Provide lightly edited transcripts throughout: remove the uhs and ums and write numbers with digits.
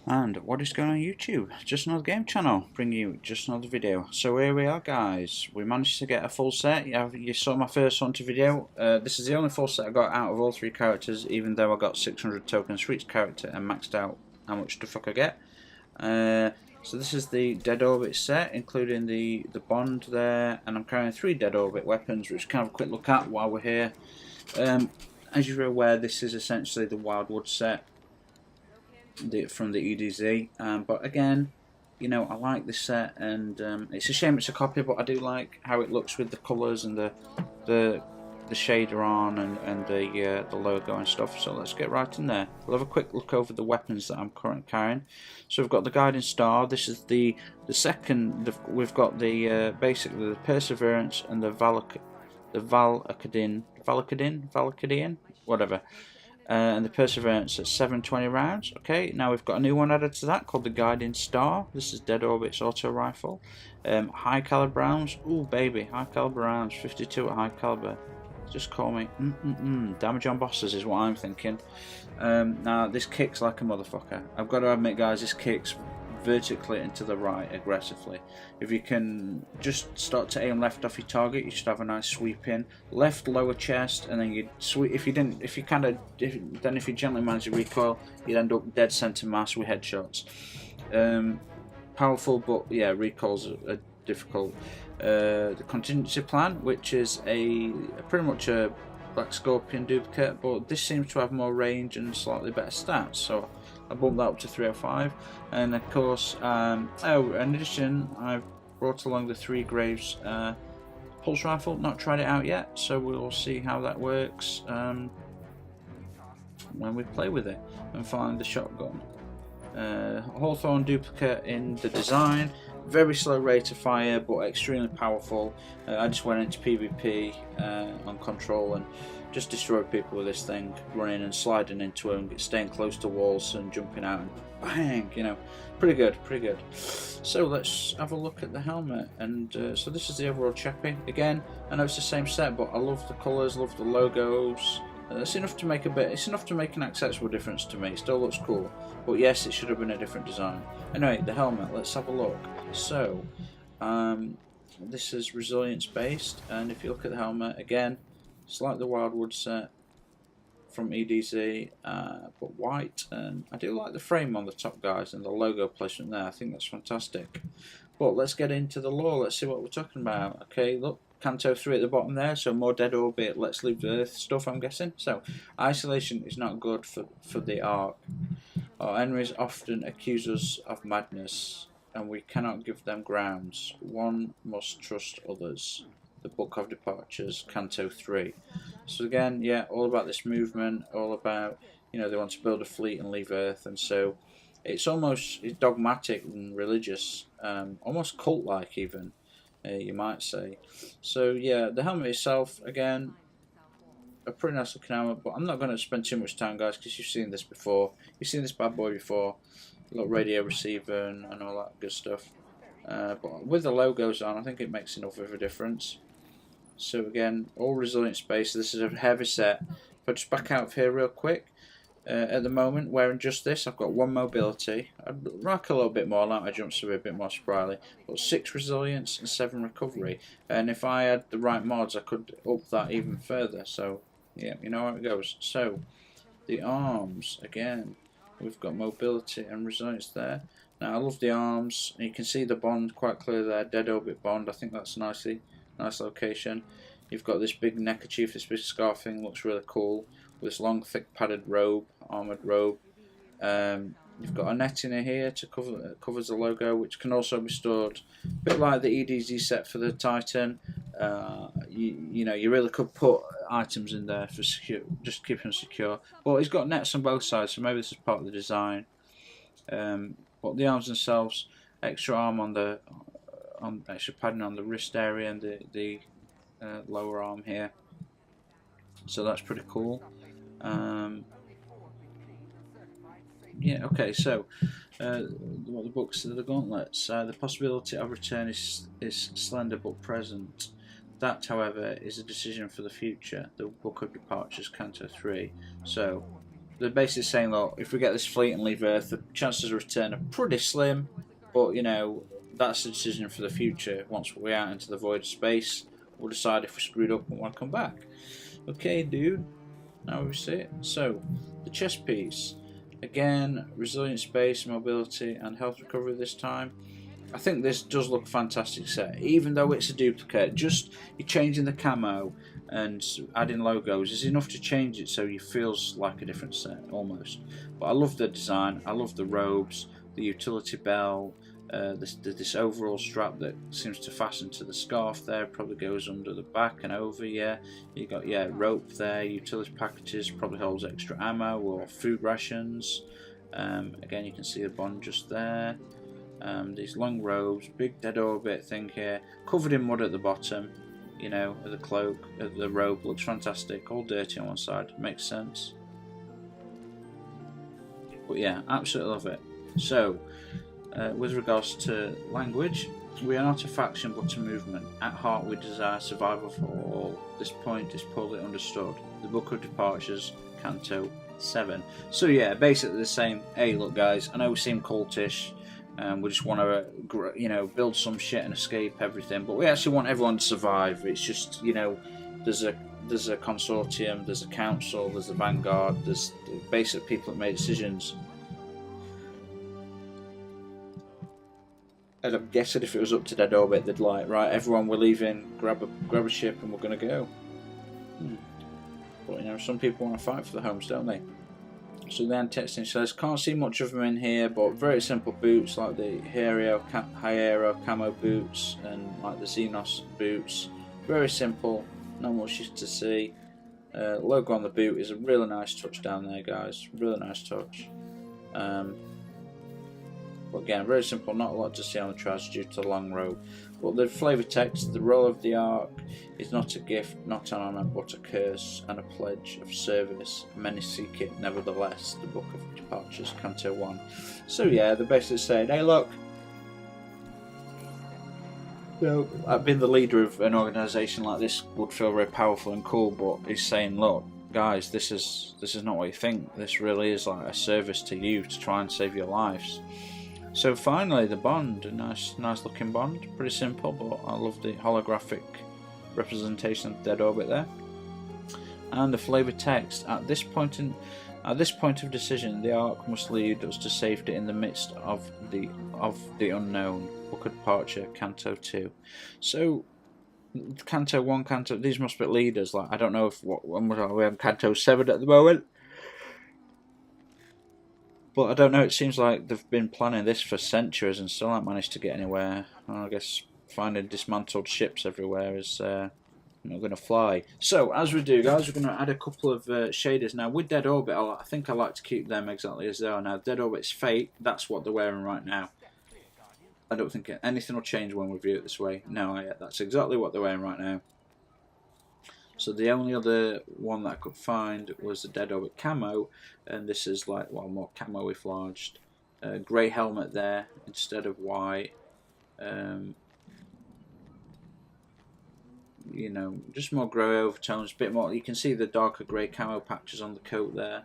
And what is going on YouTube? Just another game channel, bringing you just another video. So here we are, guys. We managed to get a full set. You saw my first Hunter video. This is the only full set I got out of all three characters, even though I got 600 tokens for each character and maxed out how much the fuck I get. So this is the Dead Orbit set, including the Bond there, and I'm carrying 3 Dead Orbit weapons, which kind of a quick look at while we're here. As you're aware, this is essentially the Wildwood set from the EDZ, but again, you know, I like this set, and it's a shame it's a copy, but I do like how it looks with the colours and the shader on and the logo and stuff. So let's get right in there. We'll have a quick look over the weapons that I'm currently carrying. So we've got the Guiding Star. This is the second. We've got the basically the Perseverance and the Valakadin, whatever. And the Perseverance at 720 rounds. Okay, now we've got a new one added to that called the Guiding Star. This is Dead Orbit's auto rifle. High caliber rounds. Ooh, baby, high caliber rounds. 52 at high caliber. Just call me damage on bosses is what I'm thinking. Now this kicks like a motherfucker. I've got to admit, guys, this kicks vertically and to the right aggressively. If you can just start to aim left off your target, you should have a nice sweep in left lower chest, and then you sweep. If you gently manage to recoil, you'd end up dead center mass with headshots. Powerful, but yeah, recoils are difficult. The contingency plan, which is pretty much a Black Scorpion duplicate, but this seems to have more range and slightly better stats, so I bumped that up to 305. And of course, in addition, I've brought along the 3 Graves pulse rifle. Not tried it out yet, so we'll see how that works when we play with it and find the shotgun. Hawthorne duplicate in the design. Very slow rate of fire, but extremely powerful. I just went into PvP on control and just destroyed people with this thing, running and sliding into them, staying close to walls and jumping out and bang, you know, pretty good, pretty good. So let's have a look at the helmet. And so this is the overall chappy. Again, I know it's the same set, but I love the colours, love the logos. It's enough to make an accessible difference to me. It still looks cool, but yes, it should have been a different design. Anyway, the helmet, let's have a look. So this is resilience based, and if you look at the helmet again, it's like the Wildwood set from EDZ, but white. And I do like the frame on the top, guys, and the logo placement there. I think that's fantastic. But let's get into the lore. Let's see what we're talking about. Okay, look, Canto 3 at the bottom there, so more Dead Orbit, Let's Leave the Earth stuff, I'm guessing. So, isolation is not good for the arc. Our enemies often accuse us of madness, and we cannot give them grounds. One must trust others. The Book of Departures, Canto 3. So again, yeah, all about this movement, all about, you know, they want to build a fleet and leave Earth, and so it's dogmatic and religious, almost cult-like even. You might say. So yeah, the helmet itself, again, a pretty nice looking helmet, but I'm not going to spend too much time, guys, because you've seen this before. You've seen this bad boy before. Little radio receiver and all that good stuff. But with the logos on, I think it makes enough of a difference. So again, all resilient space. This is a heavy set. If I just back out of here real quick. At the moment, wearing just this, I've got 1 mobility. I'd like a little bit more, like my jumps to be a bit more spryly. But 6 resilience and 7 recovery. And if I had the right mods, I could up that even further. So, yeah, you know how it goes. So, the arms, again, we've got mobility and resilience there. Now, I love the arms. You can see the Bond quite clear there. Dead Orbit Bond. I think that's nice location. You've got this big neckerchief, this big scarf thing, looks really cool. With this long, thick, padded robe, armoured robe. You've got a netting here to covers the logo, which can also be stored, a bit like the EDZ set for the Titan. You know, you really could put items in there for secure, just keep them secure. But it's got nets on both sides, so maybe this is part of the design. But the arms themselves, extra arm on extra padding on the wrist area and the lower arm here. So that's pretty cool. Yeah, okay, so what the books are the gauntlets. The possibility of return is slender but present. That, however, is a decision for the future. The Book of Departures, Canto 3. So they're basically saying, look, if we get this fleet and leave Earth, the chances of return are pretty slim, but you know, that's a decision for the future. Once we're out into the void of space, we'll decide if we screwed up and want to come back. Okay, dude, now we see it. So, the chest piece. Again, resilient space, mobility, and health recovery this time. I think this does look a fantastic set, even though it's a duplicate. Just you changing the camo and adding logos is enough to change it so it feels like a different set almost. But I love the design, I love the robes, the utility belt, this overall strap that seems to fasten to the scarf there, probably goes under the back and over. Yeah, you got rope there, utility packages, probably holds extra ammo or food rations. Again, you can see the bond just there. These long robes, big dead orbit thing here, covered in mud at the bottom. You know, the cloak, the robe looks fantastic, all dirty on one side, makes sense. But yeah, absolutely love it. So, with regards to language, we are not a faction but a movement. At heart we desire survival for all. This point is poorly understood. The Book of Departures, Canto 7. So yeah, basically the same. Hey look guys, I know we seem cultish, we just want to, you know, build some shit and escape everything, but we actually want everyone to survive. It's just, you know, there's a consortium, there's a council, there's a vanguard, there's basic people that make decisions. And I'm guessing if it was up to Dead Orbit, they'd like, right, everyone, we're leaving, grab a ship, and we're gonna go. But you know, some people want to fight for the homes, don't they? So the Anti-Extinction says, can't see much of them in here, but very simple boots like the Hiero camo boots and like the Xenos boots. Very simple, not much to see. Logo on the boot is a really nice touch down there, guys. Really nice touch. But again, very simple, not a lot to see on the trousers due to the long robe. But the flavour text, the role of the Ark is not a gift, not an honour, but a curse and a pledge of service. Many seek it, nevertheless. The Book of Departures, Canto 1. So yeah, they're basically saying, hey look, so I've been the leader of an organisation like this would feel very powerful and cool, but he's saying, look, guys, this is not what you think. This really is like a service to you to try and save your lives. So finally, the bond, a nice looking bond, pretty simple, but I love the holographic representation of Dead Orbit there. And the flavour text: at this point of decision, the Ark must lead us to safety in the midst of the unknown. Book of Departure, Canto 2. So Canto 1, Canto, these must be leaders. Like, I don't know if we're on Canto 7 at the moment. But I don't know, it seems like they've been planning this for centuries and still haven't managed to get anywhere. I guess finding dismantled ships everywhere is not going to fly. So, as we do, guys, we're going to add a couple of shaders. Now, with Dead Orbit, I think I like to keep them exactly as they are now. Dead Orbit's Fate, that's what they're wearing right now. I don't think anything will change when we view it this way. No, that's exactly what they're wearing right now. So the only other one that I could find was the Dead Orbit camo, and this is like, well, more camo flashed. Grey helmet there instead of white. You know, just more grey overtones, a bit more. You can see the darker grey camo patches on the coat there.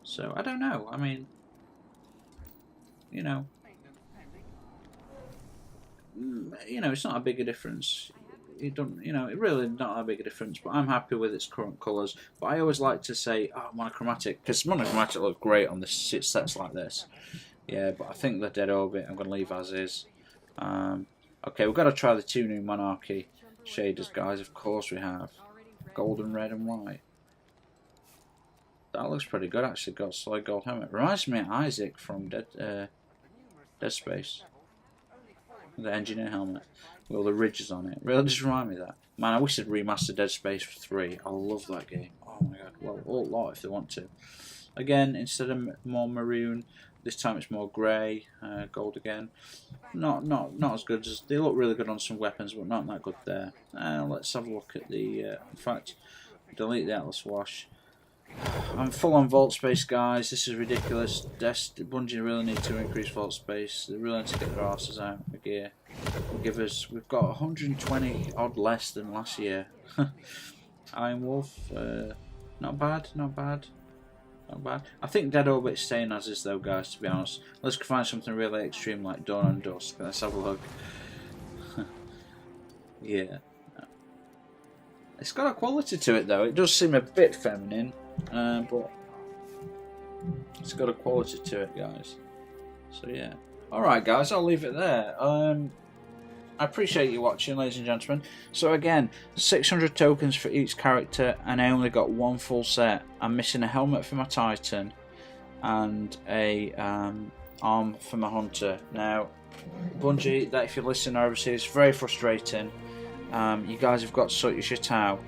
So I don't know. I mean, you know, it's not a big a difference. It really not that big a difference, but I'm happy with its current colours. But I always like to say, monochromatic, because monochromatic look great on this sets like this. Yeah, but I think the Dead Orbit I'm going to leave as is. Okay, we've got to try the two new Monarchy shaders, guys. Of course we have. Golden, red and white. That looks pretty good, actually. Got solid gold helmet. Reminds me of Isaac from Dead Space. The engineer helmet with all the ridges on it. Really just remind me of that. Man, I wish they'd remaster Dead Space 3. I love that game. Oh my god. Well, a lot if they want to. Again, instead of more maroon, this time it's more grey, gold again. Not as good as they look really good on some weapons, but not that good there. Let's have a look at the. In fact, delete the Atlas Wash. I'm full on vault space, guys. This is ridiculous. Bungie really need to increase vault space. They really need to get their asses out of gear. We've got 120 odd less than last year. Iron Wolf, not bad, not bad. Not bad. I think Dead Orbit's staying as is though, guys, to be honest. Let's find something really extreme like Dawn and Dusk. Let's have a look. Yeah. It's got a quality to it though. It does seem a bit feminine, but it's got a quality to it, guys. So yeah. Alright guys, I'll leave it there. I appreciate you watching, ladies and gentlemen. So again, 600 tokens for each character, and I only got one full set. I'm missing a helmet for my Titan and a arm for my Hunter. Now, Bungie, that if you listen overseas, it's very frustrating. You guys have got to sort your shit out.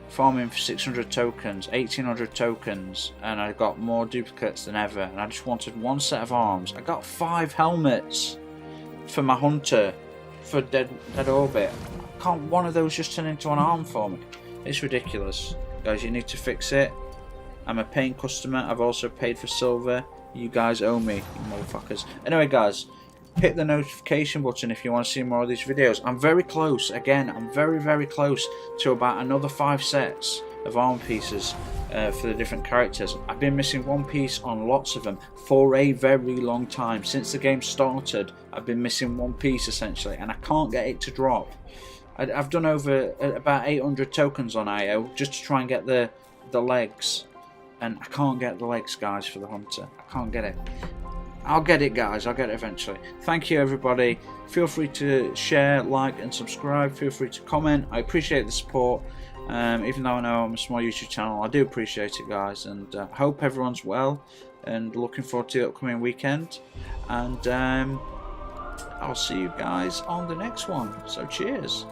Farming for 600 tokens, 1800 tokens, and I got more duplicates than ever. And I just wanted one set of arms. I got 5 helmets for my Hunter. For Dead Orbit. Can't one of those just turn into an arm for me? It's ridiculous. Guys, you need to fix it. I'm a paying customer. I've also paid for silver. You guys owe me, you motherfuckers. Anyway guys, hit the notification button if you want to see more of these videos. I'm very close, again, I'm very close to about another 5 sets of arm pieces for the different characters. I've been missing one piece on lots of them for a very long time. Since the game started, I've been missing one piece essentially, and I can't get it to drop. I've done over about 800 tokens on IO just to try and get the legs, and I can't get the legs, guys, for the Hunter. I can't get it. I'll get it, guys. I'll get it eventually. Thank you, everybody. Feel free to share, like, and subscribe. Feel free to comment. I appreciate the support. Even though I know I'm a small YouTube channel, I do appreciate it, guys, and hope everyone's well, and looking forward to the upcoming weekend, and I'll see you guys on the next one, so cheers.